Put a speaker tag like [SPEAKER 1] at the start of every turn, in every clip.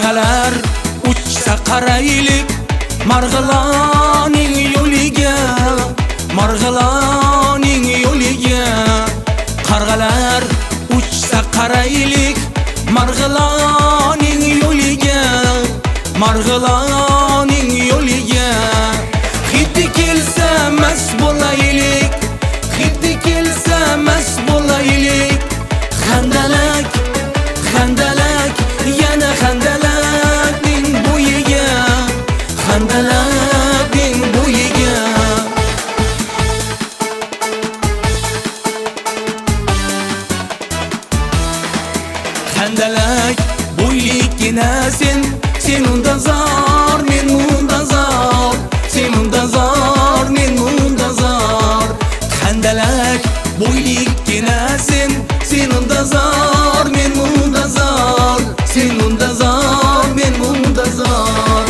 [SPEAKER 1] Qarg'alar uchsa qaraylik Marg'ilonning yo'liga, Marg'ilonning yo'liga. Qarg'alar uchsa qaraylik Marg'ilonning yo'liga, Marg'ilonning yo'liga. Hidi kelsa mast bo'laylik, hidi kelsa mast bo'laylik. Xandalak, xandalak, yana xandalakning bo'yiga, xandalakning bo'yiga. Xandalak bo'yligina sen unda zor, men unda zor, sen unda zor, men unda zor. Xandalak bo'yligina sen unda zor, men unda zor, sen unda zor, men unda zor.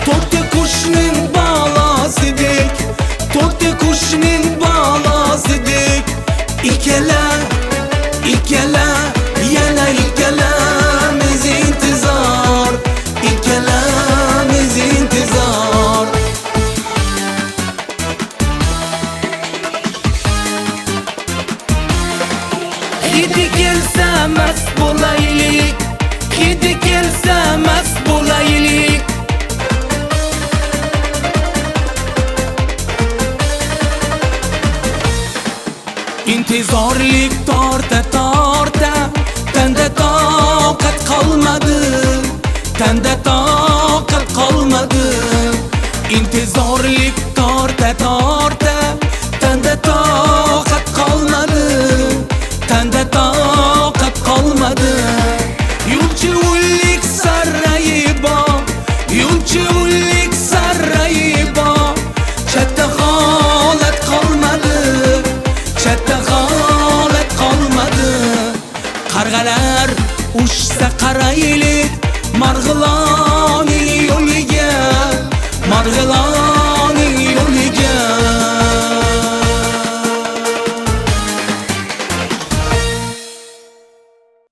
[SPEAKER 1] To'rtta qushning balosidek, to'rtta qushning balosidek. Ikkala, ikkala, yana ikkalamiz intizor, ikkalamiz intizor. Hidi kelsa mast bo'laylik, hidi kelsa mast bo'laylik. İntizorlik torta torta, tanda toqat qolmadi, tanda toqat qolmadi. İntizorlik torta torta, tanda toqat qolmadi, tanda toqat qolmadi. Yo'lchi ullik sarrayibo, yo'lchi ullik sarrayibo. Chatta holat qolmadi, chatta holat qolmadi. Qarg'alar uchsa qaraylik Marg'ilon